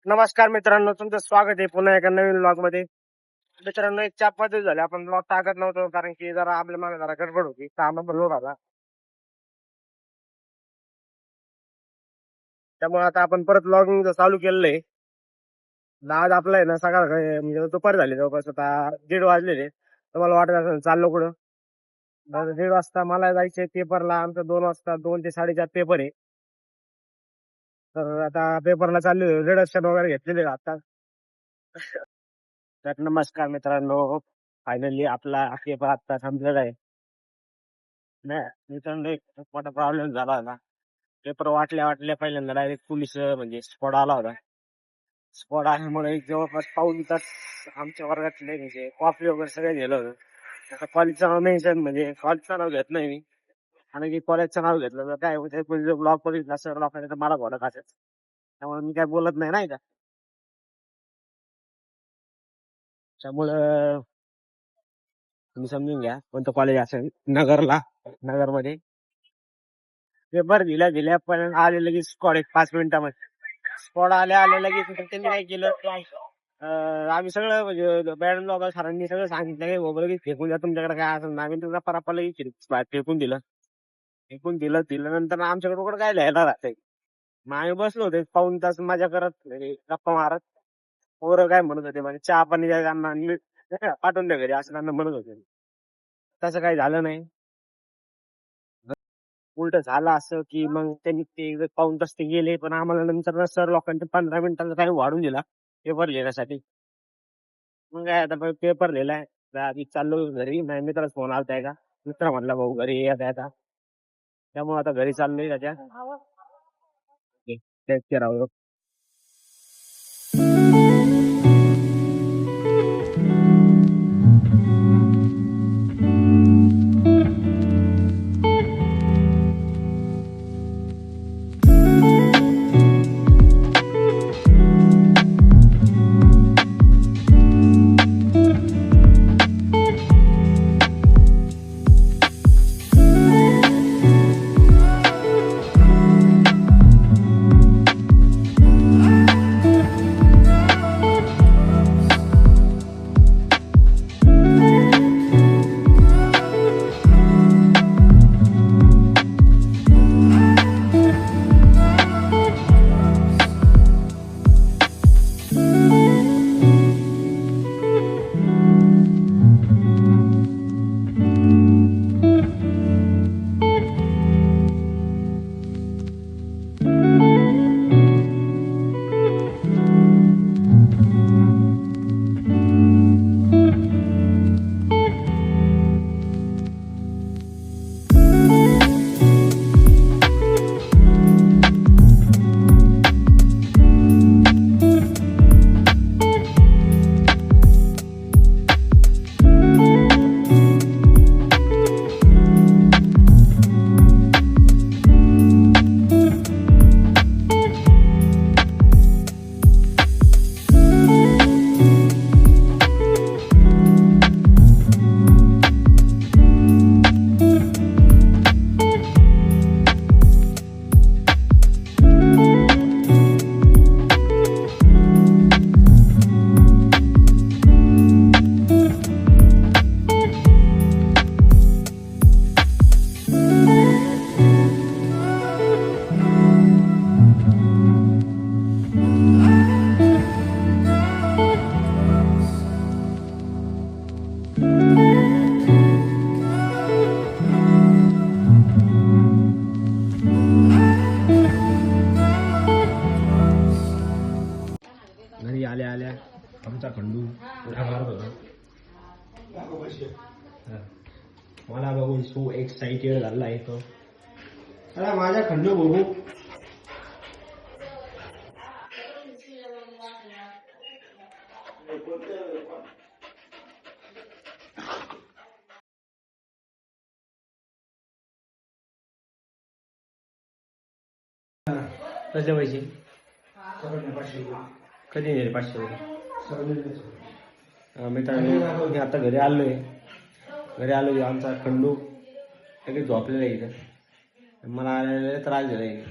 नमस्कार मित्रांनो, तुमचं स्वागत आहे पुन्हा एका नवीन ब्लॉग मध्ये. मित्रांनो, एक 4-5 दिवस झाले आपण ब्लॉग टाकत नव्हतो, कारण की जरा आपल्या मागे जरा गडबड होती, काम पण लोड आला. त्यामुळे आता आपण परत ब्लॉगिंग चालू केलेलं आहे. आज आपलं आहे ना सकाळ म्हणजे दुपार झाली, जवळपास आता 1:30 वाजलेले. तुम्हाला वाटत असेल चाललो कुठं. तर 1:30 वाजता मला जायचंय पेपरला. आमचं 2 वाजता 2 ते 4:30 पेपर आहे. तर आता पेपरला चाललो, रिडक्शन वगैरे घेतलेले आता. तर नमस्कार मित्रांनो, फायनली आपला पेपर आता संपलेला आहे. नाही मित्रांनो, एक खूप मोठा प्रॉब्लेम झाला होता. पेपर वाटल्या वाटल्या पहिल्यांदा डायरेक्ट पोलीस म्हणजे स्पॉट आला होता. स्पॉट आल्यामुळे जवळपास पाऊण तास आमच्या वर्गातले म्हणजे कॉफी वगैरे सगळे गेलं होतं. आता कॉलेजचं नाव मेन्शन म्हणजे कॉलेजचं नाव घेत नाही मी. आणि की कॉलेजचं नाव घेतलं तर काय होतं, ब्लॉग बघितला सर लोकांनी तर मला घोडा खायचं. त्यामुळे मी काय बोलत नाही, नाही का. त्यामुळं तुम्ही समजून घ्या कोणतं कॉलेज असेल. नगरमध्ये पेपर दिल्या पण आले लगेच स्कॉड एक 5 मिनिटामध्ये. स्कॉड आले लगेच. त्यांनी काय केलं, आम्ही सगळं म्हणजे मॅडम लोक सरांनी सगळं सांगितलं की बाबा लगेच फेकून द्या, तुमच्याकडे काय असेल ना. आम्ही तुझा परापा लगेच बाहेर फेकून दिलं नंतर आमच्याकडे कुठं काय लिहायला राहतंय. मग आम्ही बसलो होतो 1 पाऊण तास मजा करत म्हणजे गप्पा मारत. पोरं काय म्हणत होते म्हणजे चहा पाणी द्या त्यांना आणि पाठवून द्या घरी, असं त्यांना म्हणत होते. तसं काही झालं नाही. उलट झालं असं की मग त्यांनी ते 1 पाऊण तास ते गेले, पण आम्हाला नंतर सर लोकांनी 15 मिनिटांचा टाइम वाढून दिला पेपर लिहिण्यासाठी. मग काय आता पेपर लिहिलाय. आधी चाललो घरी. माझ्या मित्राचा फोन आलता का, मित्र म्हणला भाऊ घरी येता येता. त्यामुळे आता घरी चाललोय त्याच्या. टेक केअर आहोत. घरी आल्या आल्या आमचा खंडू उड्या मारत होता. मला बघून सो एक्साइटेड झाला आहे तो. अरे माझा खंडू बघू. कसले पैसे कधी नेले? 500 रुपये. मित्रांनो, मी आता घरी आलोय. आमचा खंडू लगेच झोपलेला आहे इथं. मला आलेला त्रास दिला आहे,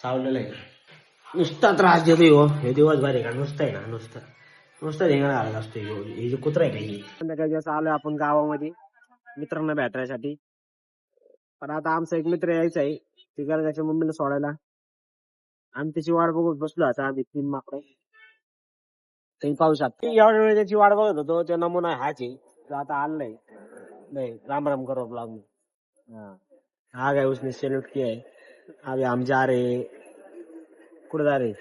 सावलेला आहे. नुसता त्रास देतोय हो हे दिवसभर आहे का नुसतं आहे ना नुसतं धिंगाणा घालत असतो हे जे कुत्रा आहे का हे संध्याकाळी जसं आलोय आपण गावामध्ये मित्रांना भेटायसाठी. पण आता आमचा एक मित्र यायचा आहे तिकडे त्याच्या मम्मीला सोडायला. आम्ही त्याची वाट बघत बसलो आता आम्ही 3 माकडं. तुम्ही पाहू शकता एवढ्या वेळ त्याची वाट बघत होतो तो नमुना हाच आहे तो आता आलाय. नाही राम राम करो ब्लॉग में. आ गए उसने सैल्यूट किया है. अभी हम जा रहे हैं. कुठे जा रहे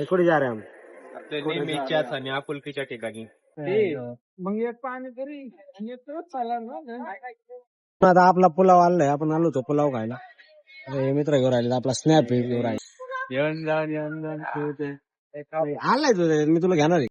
कुठे जा रहे हम नेहमीच्याच आणि आपुलकीच्या ठिकाणी. मग एक पाणी तरी आणि एक तरच चालणार ना. आता आपला पुलाव आलाय आपण आलो होतो पुलाव खायला. हे मित्र घेऊन राहिले आपला स्नॅप घेऊन राहिले येऊन जाऊन आलाय तुझे मी तुला घेणार आहे.